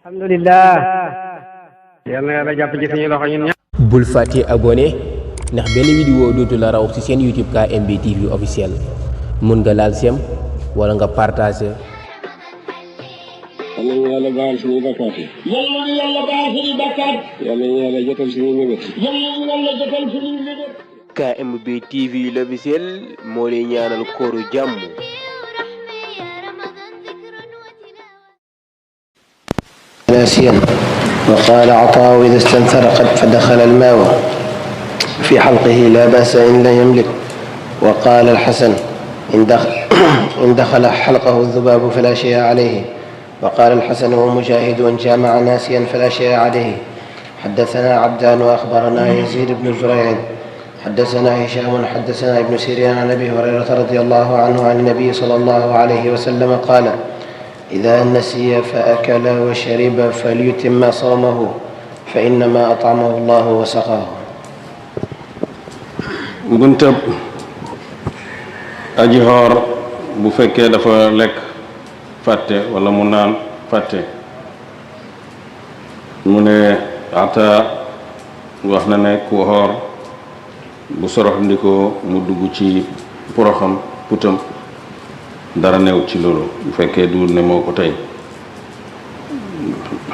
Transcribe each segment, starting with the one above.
alhamdulillah yàlla na yàlla jàpp ci suñu loxo ñun ñëpp. bul fàtte abonné ndax benn vidéo dootu la raw ci seen YouTube KMB TV officiel mun nga laal sem wala nga partager. yàlla na yàlla baal suñuy bakkaat yi. yàlla na yàlla baal suñuy bakkaat. yàlla na yàlla jotal suñuy mébét. yàlla na yàlla jotal suñuy mébét. KMB TV l'officiel moo lay ñaanal kooru jàmm. ناسيا. وقال عطاء إذا استنثر فدخل الماء في حلقه لا بأس إن لا يملك. وقال الحسن إن دخل حلقه الذباب فلا شيء عليه. وقال الحسن ومجاهد إن جامع ناسيا فلا شيء عليه. حدثنا عبدان وأخبرنا يزيد بن زريع حدثنا هشام حدثنا ابن سيرين عن أبي هريرة رضي الله عنه عن النبي صلى الله عليه وسلم قال إذا نسي فأكل وشرب فليتم صومه فإنما أطعمه الله وسقاه. buntab aji xoor bu fekkee dafa lekk fàtte wala mu naan fàtte mu ne ata wax na ne ku xoor bu sorox ndikoo mu dugg ci poroxam putam dara new ci loolu bu fekkee du ne moo ko tey.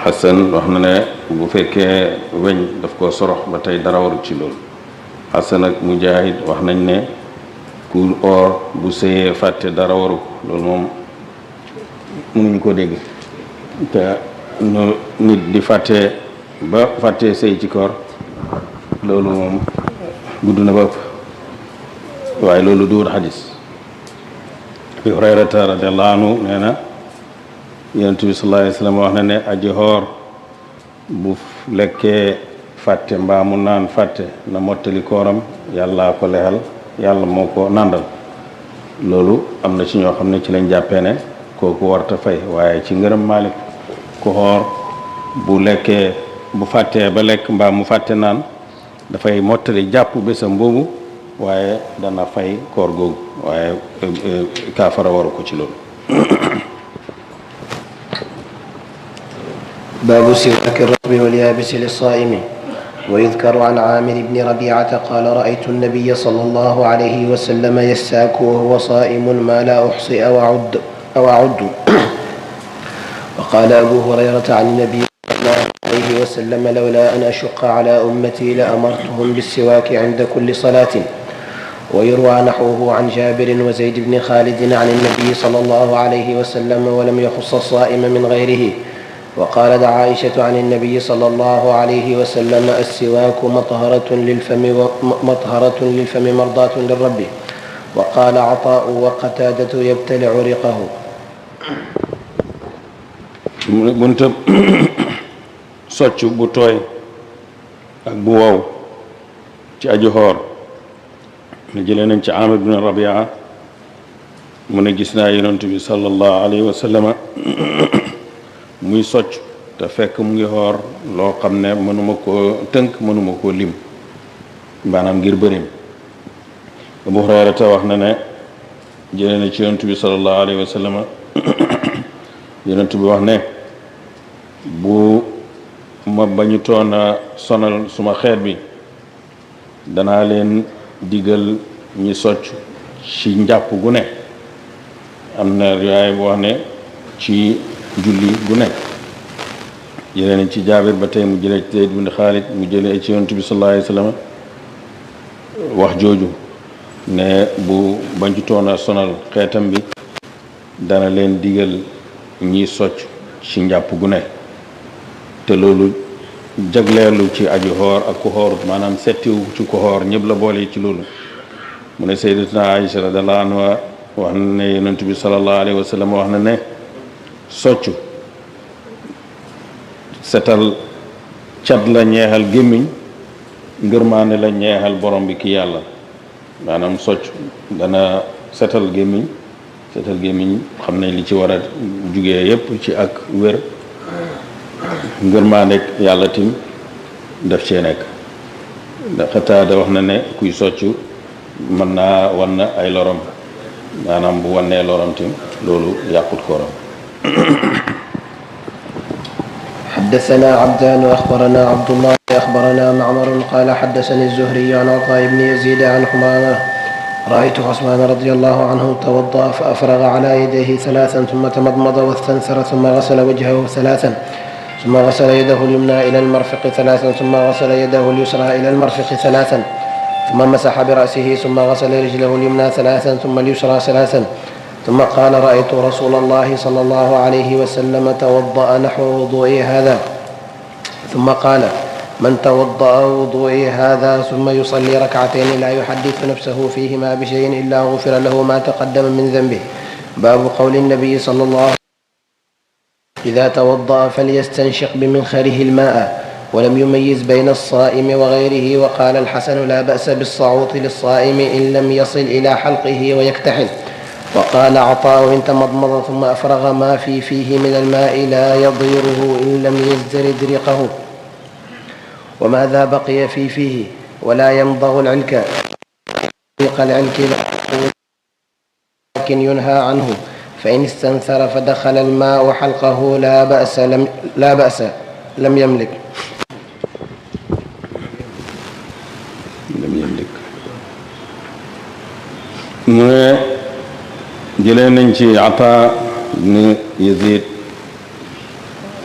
Xasan wax na ne bu fekkee weñ daf ko sorox ba tey dara waru ci loolu. Xasan ak Mujaahid wax nañ ne ku oor bu sëyee fàtte dara waru ko loolu moom mënuñ ko dégg te nit di fàtte ba fàtte sëy ci koor loolu moom gudd na ba ëpp waaye loolu duur xadis. Abi Hurayrata radiyallahu anhu nee na Yonent bi sallallahu alayhi wa sallam wax na ne aji xoor bu lekkee fàtte mbaa mu naan fàtte na mottali kooram yàlla ko lexal yàlla moo ko nàndal. loolu am na ci ñoo xam ne ci lañ jàppee ne kooku warta fay waaye ci ngërëm Maalik ku xoor bu lekkee bu fàttee ba lekk mbaa mu fàtte naan dafay mottali jàpp bésam boobu waaye dana fay koor googu waaye kaafara waru ko ci loolu. باب سواك الرطب واليابس للصائم. ويذكر عن عامر بن ربيعة قال رأيت النبي صلى الله عليه وسلم يستاك وهو صائم ما لا أحصي أو أعد. وقال أبو هريرة عن النبي صلى الله عليه وسلم لولا أن أشق على أمتي لأمرتهم بالسواك عند كل صلاة. ويروى نحوه عن جابر وزيد بن خالد عن النبي صلى الله عليه وسلم ولم يخص الصائم من غيره. وقالت عائشة عن النبي صلى الله عليه وسلم السواك مطهرة للفم مرضاة للرب. وقال عطاء وقتادة يبتلع رقه. buntab socc bu tooy ak bu wow ci aji xoor ne jëlee nañ ci Amir bin Rabia mu ne gis naa Yonent bi sallallahu alayhi wa sallama muy socc te fekk mu ngi xoor loo xam ne mënuma koo tënk mënuma koo lim maanaam ngir bërim. Abu Hurayrata wax na ne jëlee na ci Yonent bi sallallahu alayhi wa sallama Yonent bi wax ne bu ma bañu toon a sonal suma xeet bi danaa leen digal ñi socc ci njàpp gu ne. am na riwaaya bu wax ne ci julli gu nekk. jëlee nañ ci Jaabir ba tey mu jëlee ci Zayd bin Xaalid mu jëlee ci Yonent bi sallallahu alayhi wa sallam wax jooju ne bu bañu toon a sonal xeetam bi dana leen digal ñiy socc ci njàpp gu ne. te loolu jagleelu ci aji xoor ak ku xoorut maanaam settiwu ci ku xoor ñëpp la boole ci loolu. mu ne Sayyidatuna Aïcha radiyallahu anha wax na ne Yonent bi sallallahu alayhi wa sallam wax na ne soccu setal cat la ñeexal gémmiñ ngërmaane la ñeexal borom bi ki yàlla. maanaam socc dana setal gémmiñ xam ne li ci war a jugee yépp ci ak wér ngërmaane yàlla tim def cee nekk. Xataada wax na ne kuy soccu mën naa wan na ay lorom maanaam bu wannee lorom tim loolu yàqut kooram. حدثنا عبدان أخبرنا عبد الله أخبرنا معمر قال حدثني الزهري عن عطاء بن يزيد عن حمامة رأيت عثمان رضي الله عنه توضأ فأفرغ على يديه ثلاثا ثم تمضمض واستنثر ثم غسل وجهه ثلاثا ثم غسل يده اليمنى إلى المرفق ثلاثا ثم غسل يده اليسرى إلى المرفق ثلاثا ثم مسح برأسه ثم غسل رجله اليمنى ثلاثا ثم اليسرى ثلاثا ثم قال رأيت رسول الله صلى الله عليه وسلم توضأ نحو وضوئي هذا ثم قال من توضأ وضوئي هذا ثم يصلي ركعتين لا يحدث نفسه فيهما بشيء إلا غفر له ما تقدم من ذنبه. باب قول النبي صلى الله عليه وسلم إذا توضأ فليستنشق بمنخره الماء ولم يميز بين الصائم وغيره. وقال الحسن لا بأس بالصعوط للصائم إن لم يصل إلى حلقه ويكتحل. وقال عطاء إن تمضمض ثم أفرغ ما في فيه من الماء لا يضيره إن لم يزدرد ريقه وماذا بقي في فيه ولا يمضغ العلك ريق العلك لكن ينهى عنه فإن استنثر فدخل الماء حلقه لا بأس لم يملك. mu ne jëlee nañ ci Ataa ibn Yazid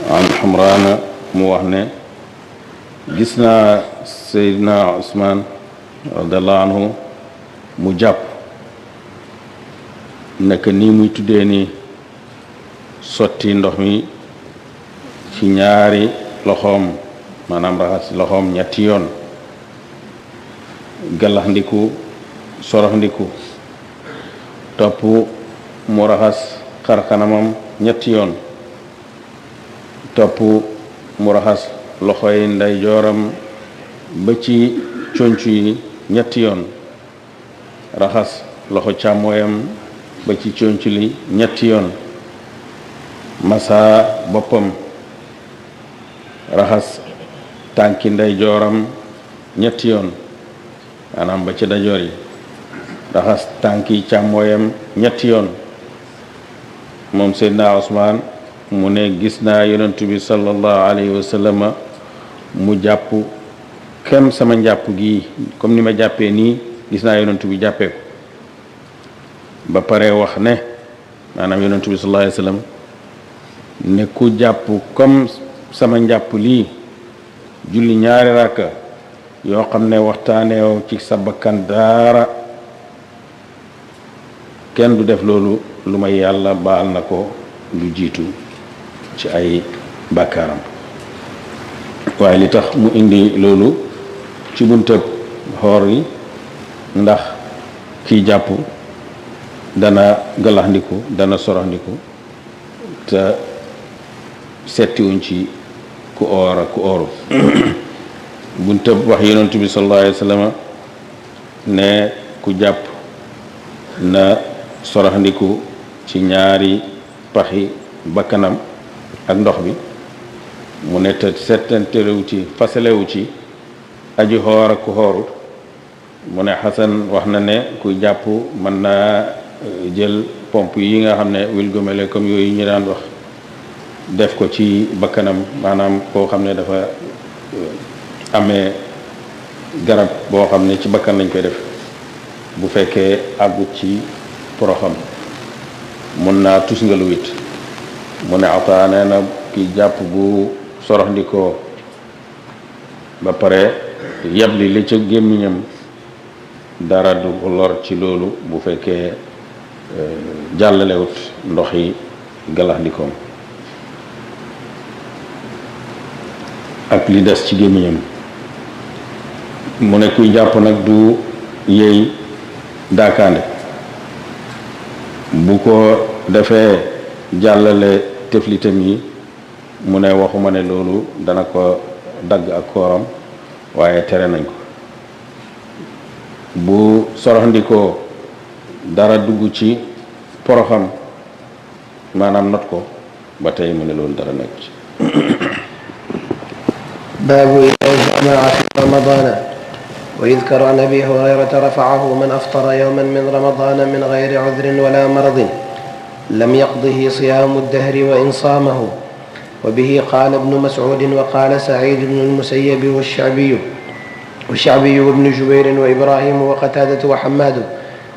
an Humraan mu wax ne gis naa Seydina Usmaan radiyallahu anhu mu jàpp nekk nii muy tuddee ni sotti ndox mi ci ñaari loxoom maanaam raxas loxoom ñetti yoon gallax ndiku sorox ndiku topp mu raxas xar kanamam ñetti yoon topp mu raxas loxoy ndeyjooram ba ci conc yi ñetti yoon raxas loxo càmmooyam ba ci conc li ñetti yoon masa boppam raxas tànki ndeyjooram ñetti yoon maanaam ba ci dajoor yi raxas tànki càmmooyam ñetti yoon. moom Seydina Usmaan mu ne gis naa yonent bi sallallahu alayhi wa sallam mu jàpp kem sama njàpp gi comme ni ma jàppee nii gis naa yonent bi jàppee ko ba pare wax ne maanaam yonent bi sallallahu alayhi wa sallam ne ku jàpp comme sama njàpp lii julli ñaari rakka yoo xam ne waxtaaneew ci sa bakkan dara kenn du def loolu lu may yàlla baal na ko lu jiitu ci ay bàkkaaram. waaye li tax mu indi loolu ci buntëb xoor yi ndax kiy jàpp dana galaxndiku dana soroxndiku te settiwuñ ci ku oor ak ku ooru. buntëb wax yonent bi sallallahu alayhi wa sallam ne ku jàpp na soroxndiku ci ñaari paxi bakkanam ak ndox bi mu ne te settantelewu ci fasalewu ci aji xoor ak ku xoorut. mu ne Xasan wax na ne ku jàpp mën naa jël pompe yi nga xam ne wilgomele comme yooyu ñu daan wax def ko ci bakkanam maanaam koo xam ne dafa amee garab boo xam ne ci bakkan lañ koy def bu fekkee àggut ci poroxam mun naa tusngalu it. mu ne Ataa nee na ki jàpp bu soroxndikoo ba pare yabli li ca gémmiñam dara du lor ci loolu bu fekkee jàllalewut ndox yi galaxndikoom ak li des ci gémmiñam. mu ne kuy jàpp nag du yey daakaande bu ko defee jàllale teflitam yi mu ne waxuma ne loolu dana ko dagg ak kooram waaye tere nañ ko. bu soroxndikoo dara dugg ci poroxam maanaam not ko ba tey mu ne loolu dara nekk ci. baabu idaa jamaca fi ramadana wa yudkaru an abi hurayrata rafacahu man aftara yowman min ramadana min gayri cudrin wala maradin lam yaqdihi siyaamu ddahri wa in saamahu وبه قال ابن مسعود وقال سعيد بن المسيب والشعبي وابن جبير وإبراهيم وقتادة وحماد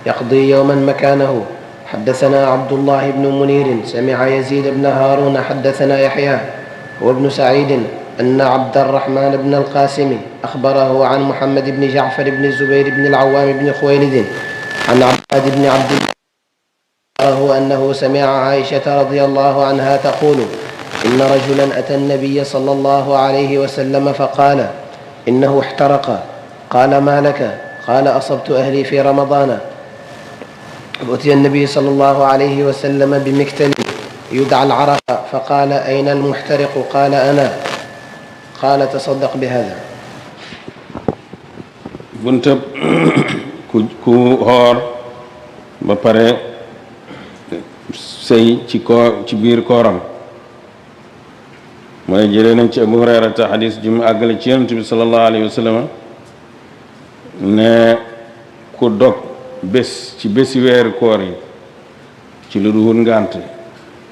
يقضي يوما مكانه. حدثنا عبد الله بن منير سمع يزيد بن هارون حدثنا يحيى وابن سعيد أن عبد الرحمن بن القاسم أخبره عن محمد بن جعفر بن الزبير بن العوام بن خويلد عن عباد بن عبد الله أنه سمع عائشة رضي الله عنها تقول إن رجلا أتى النبي صلى الله عليه وسلم فقال إنه احترق. قال ما لك؟ قال أصبت أهلي في رمضان. أتي النبي صلى الله عليه وسلم بمكتل يدعى العرق فقال أين المحترق؟ قال أنا. قال تصدق بهذا. buntab ku xoor ba pare sëy ci biir kooram mu ne jëlee nañ ci Abu Hurayrata xadis ji mu àggale ci Yonent bi sallallahu alayhi wa sallam ne ku dog bés ci bési weeru koor yi ci lu duhut ngànt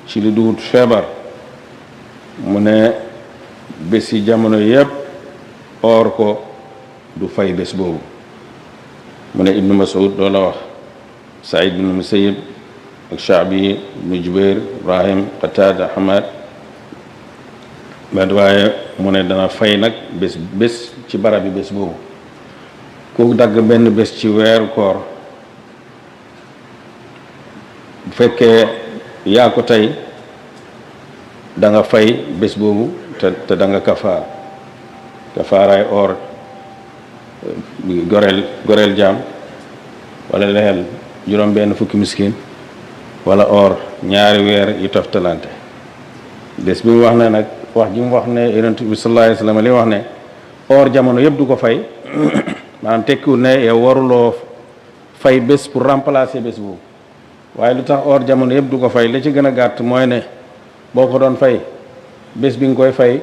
ci lu duhut feebar mu ne bési jamono yépp oor ko du fay bés boobu. mu ne Ibnu Mas'ud loolu la wax, Saïd bin Musayyib ak Shaabi ibnu Jubayr Ibrahim Qataada Hamad waaye mu ne dana fay nag bés ci barab bi bés boobu. ku dagg benn bés ci weeru koor bu fekkee yaa ko tey da nga fay bés boobu te da nga kafaaraay or goreel jaam wala lexel juróom benn fukki miskin wala or ñaari weer yu toftalante. bés bi mu wax ne nag wax ji mu wax ne Yonent bi sallallahu alayhi wa sallam li wax ne or jamono yëpp du ko fay maanaam tekkiwul ne yow waruloo fay bés pour remplacer bés boobu, waaye lu tax or jamono yëpp du ko fay la ci gën a gàtt mooy ne boo ko doon fay bés bi nga koy fay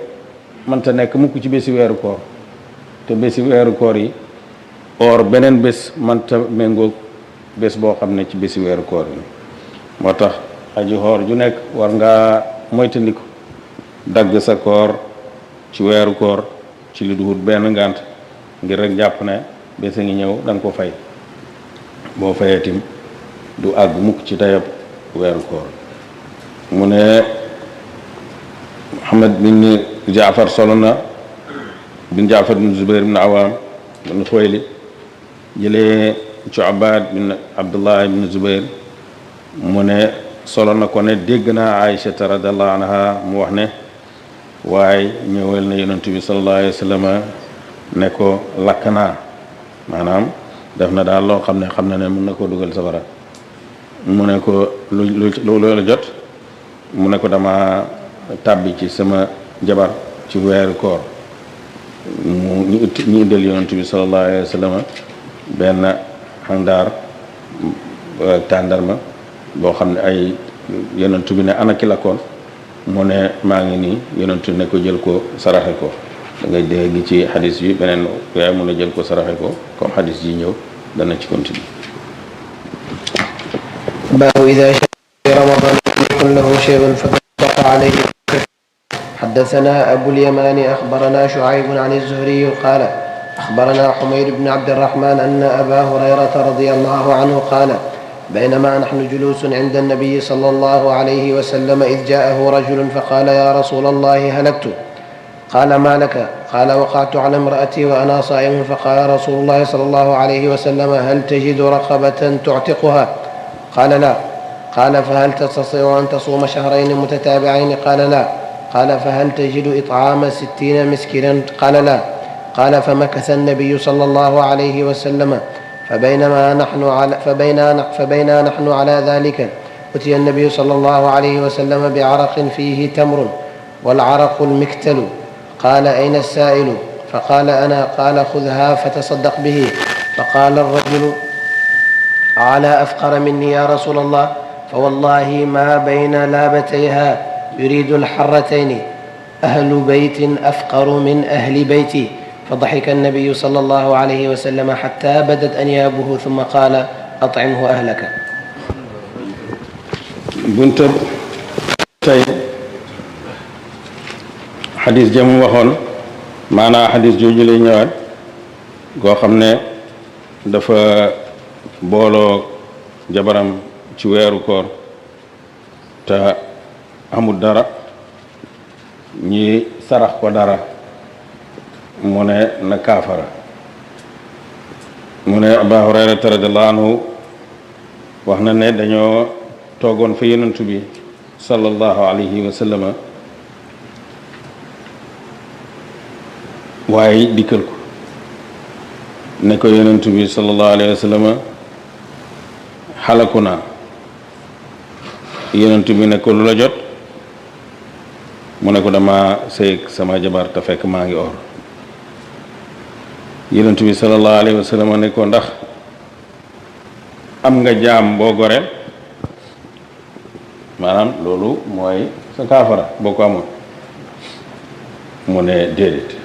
mënta nekk mukk ci bési weeru koor, te bési weeru koor yi or beneen bés mënta méngoog bés boo xam ne ci bési weeru koor yi. moo tax aji xoor ju nekk war ngaa moytandiku dagg sa koor ci weeru koor ci lu duhut benn ngànt ngir rek jàpp ne bés a ngi ñëw da nga ko fay. boo fayee tim du àgg mukk ci dayab weeru koor. mu ne Muhammad bin Jaafar solo na bin Jaafar bin Zubayr bin Awaam bin Xuwaylid jëlee ci Ubaad bin Abdullah bin Zubayr mu ne solo na ko ne dégg naa Aïchata radiyallahu anha mu wax ne waaye ñëwal na Yonent bi sallallahu alayhi wa sallam ne ko lakk naa, maanaam def na daal loo xam ne mën na koo dugal safara. mu ne ko lu la jot? mu ne ko dama tàbbi ci sama jabar ci weeru koor. ñu indil Yonent bi sallallahu alayhi wa sallam benn xandaar tàndarma boo xam ne ay Yonent bi ne ana ki lakkoon, mu ne maa ngi nii. Yonent ne ko jël ko saraxe ko. da ngay dégg ci xadis bi beneen waaye mun a jël ko saraxe ko comme xadis yi ñëw dana ci continue. baabu idaa shahida ramadan yakun lahu shay'un fattaqa alayhi. حدثنا أبو اليمان أخبرنا شعيب عن الزهري قال أخبرنا حميد بن عبد الرحمن أن أبا هريرة رضي الله عنه قال بينما نحن جلوس عند النبي صلى الله عليه وسلم إذ جاءه رجل فقال يا رسول الله هلكت. قال ما لك؟ قال وقعت على امرأتي وأنا صائم. فقال رسول الله صلى الله عليه وسلم هل تجد رقبة تعتقها؟ قال لا. قال فهل تستطيع أن تصوم شهرين متتابعين؟ قال لا. قال فهل تجد إطعام 60 مسكينا؟ قال لا. قال فمكث النبي صلى الله عليه وسلم فبينا نحن على ذلك أتي النبي صلى الله عليه وسلم بعرق فيه تمر والعرق المكتل. قال أين السائل؟ فقال أنا. قال خذها فتصدق به. فقال الرجل على أفقر مني يا رسول الله؟ فوالله ما بين لابتيها يريد الحرتين أهل بيت أفقر من أهل بيتي. فضحك النبي صلى الله عليه وسلم حتى بدت أنيابه ثم قال أطعمه أهلك. buntab tey xadis jëm waxoon maanaa xadis jooju lay ñëwaat goo xam ne dafa booloo jabaram ci weeru koor te amul dara ñi sarax ko dara mu ne na kaafara mu ne Abu Hurayrata radiyallahu anhu wax na ne dañoo toogoon fa yonent bi sallallahu alayhi wa sallama waaye dikkal ko ne ko yonent bi sallallahu alayhi wa sallama xalaku naa yonent bi ne ko lu la jot mu ne ko dama sëy sama jabar te fekk maa ngi or yonent bi sallallahu alayhi wa sallama ne ko ndax am nga jaam boo goreel maanaam loolu mooy sa kaafara boo ko amoon mu ne déedéet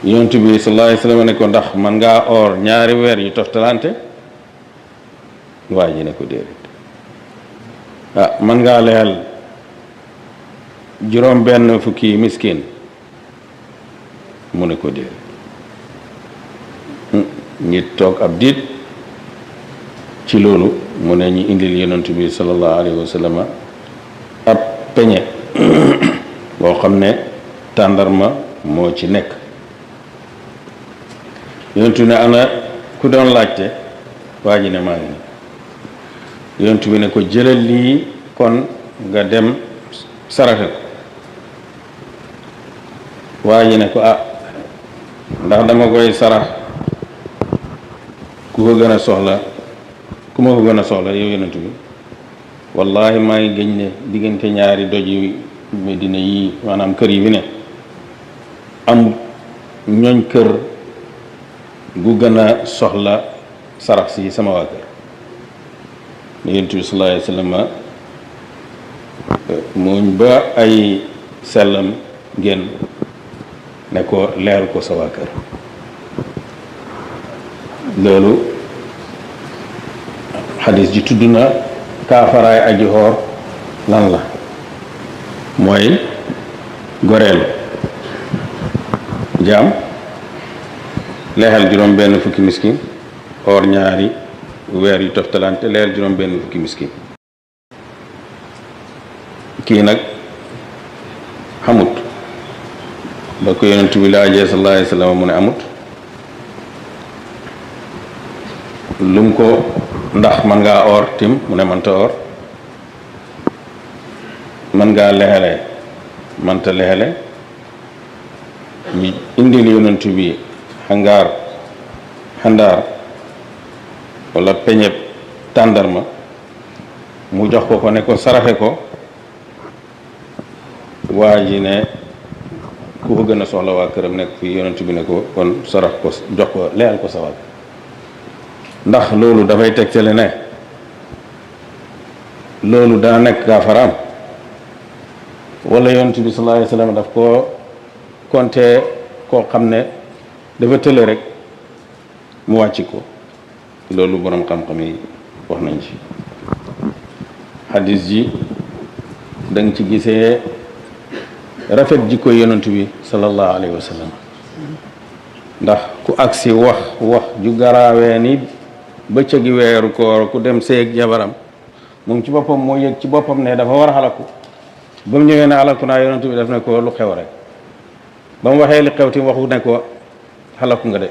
yonent bi sallallahu alayhi wa sallam ne ko ndax man ngaa or ñaari weer yu toftalante waa ji ne ko déedéet man ngaa leyal juróom benn fukki miskin mu ne ko déedéet ñi toog ab diit ci loolu mu ne ñu indil yonent bi sallallahu alayhi wa sallam ab peñe boo xam ne tàndarma moo ci nekk yonent ne ana ku doon laajte waa ji ne maa ngi ni yonent bi ne ko jëlal lii kon nga dem saraxe ko waa ji ne ko ndax dama koy sarax ku ko gën a soxla ku ma ko gën a soxla yow yonent bi wallahi maa ngi gëñ ne diggante ñaari doj yi Medina yi maanaam kër yi fi ne am ñooñ kër gu gën a soxla sarax si sama waa kër yonent bi sallallahu alayhi wa sallam muuñ ba ay sellam génn ne ko leer ko sa waa kër loolu xadis ji tudd na kaafaraay aji xoor lan la mooy goreelu jaam leexal juróom benn fukki miskin or ñaari weer yu toftalante leer juróom benn fukki miskin kii nag xamut ba ko yonent bi laajee sallallahu alayhi wa sallam mu ne amut lum ko ndax man ngaa or tim mu ne manta or man ngaa lexele manta lexele ñu indil yonent bi xandaar wala peñeb tàndarma mu jox ko ne ko saraxe ko waa ji ne ku ko gën a soxla waa këram nekk fii yonent bi ne ko kon sarax ko jox ko leyal ko sa waa ndax loolu dafay tegtale ne loolu dana nekk kaafaraam wala yonent bi sallallahu alayhi wa sallam daf koo konte koo xam ne dafa tële rek mu wàcc ko loolu borom xam-xam yi wax nañ ci xadis ji danga ci gisee rafet jikko yonent bi sallallahu alayhi wa sallam ndax ku agsi wax ju garaawee ni bëccëgi weeru koor ku dem seeg jabaram moom ci boppam moo yëg ci boppam ne dafa war a xalaku ba mu ñëwee ne xalaku naa yonent bi def ne ko lu xew rek ba mu waxee li xew ti waxu ne ko xalaku nga de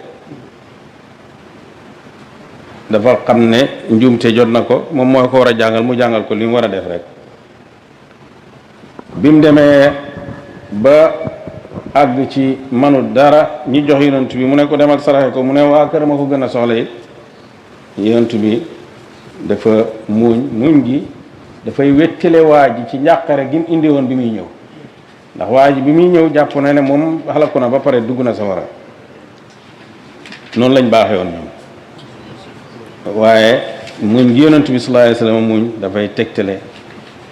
dafa xam ne njuumte jot na ko moom moo ko war a jàngal mu jàngal ko li mu war a def rek bi mu demee ba àgg ci manut dara ñi jox yonent bi mu ne ko demal saraxe ko mu ne waa kër ma ko gën a soxla it yonent bi dafa muñ gi dafay wettile waa ji ci njàqare gi mu indi woon bi muy ñëw ndax waa ji bi muy ñëw jàpp na ne moom xalaku na ba pare dugg na sawara noonu lañ baaxee woon ñoom waaye muñ gi yonent bi sallallahu alayhi wa sallam muñ dafay tegtale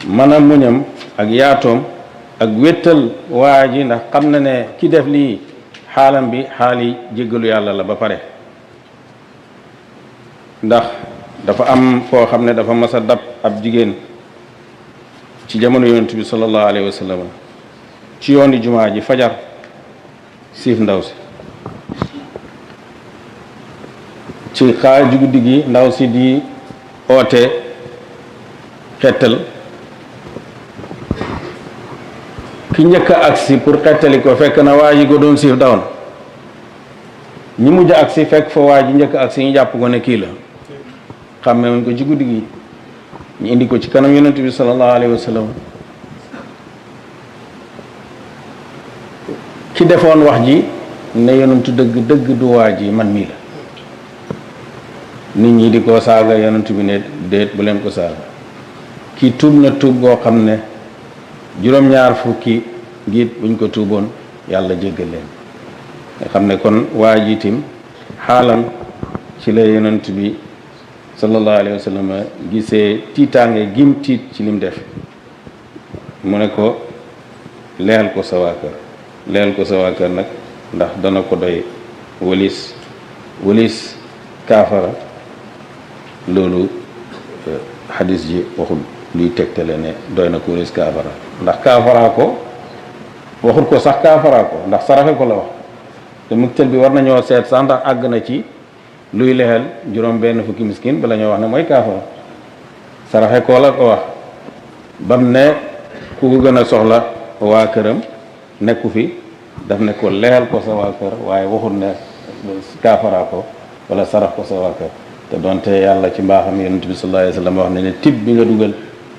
mën a muñam ak yaatoom ak wéttal waa ji ndax xam na ne ki def lii xaalam bi xaali jéggalu yàlla la ba pare ndax dafa am koo xam ne dafa mas a dab ab jigéen ci jamono yonent bi sallallahu alayhi wa sallam ci yooni jumaa ji fajar siif ndaw si ci xaaju guddi gi ndaw si di oote xettal ki njëkk a agsi pour xettali ko fekk na waa ji ko doon siif dawoon ñi mujj a agsi fekk fa waa ji njëkk a agsi ñu jàpp ko ne kii la xàmme wuñ ko ci guddi gi ñu indi ko ci kanam yonent bi sallallahu alayhi wa sallam ki defoon wax ji ne yonentu dëgg dëgg du waa ji man mii la nit ñi di ko saaga yonent bi ne déet bu leen ko saaga kii tuub na tuub goo xam ne juróom-ñaar fukki giit buñ ko tuuboon yàlla jéggal leen nga xam ne kon waa ji tim xaalam ci la yonent bi sallallahu alayhi wa sallam gisee tiitaange gim tiit ci lim def mu ne ko leel ko sa waa kër leel ko sa waa kër nag ndax dana ko doy wëlis kaafara loolu xadis ji waxul luy tegtale ne doy na ko wëlis kaafara ndax kaafaraa ko waxul ko sax kaafaraa ko ndax saraxe ko la wax te muktal bi war nañoo seet sax ndax àgg na ci luy lexel juróom benn fukki miskin bala ñoo wax ne mooy kaafara saraxe ko la ko wax bam ne ku ko gën a soxla waa këram nekku fi daf ne ko lexel ko sa waa kër waaye waxul ne kaafaraa ko wala sarax ko sa waa kër te donte yàlla ci mbaaxam yonent bi sallallahu alayhi wa sallam wax ne tib bi nga dugal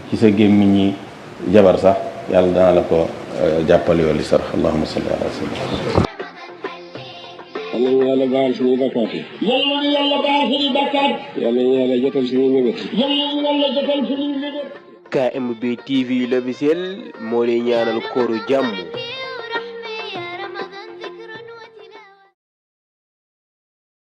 ci sa gémmiñ ñi jabar sax yàlla dana la ko jàppal yoo li sarax allahumma salli ala sayyidina yàlla ñu yàlla baal suñuy bakkaat yi. yàlla na yàlla baal suñuy bakkaat. yàlla ñu yàlla jotal suñuy mébét. yàlla na yàlla jotal suñuy mébét. KMB TV l'officiel moo lay ñaanal kooru jàmm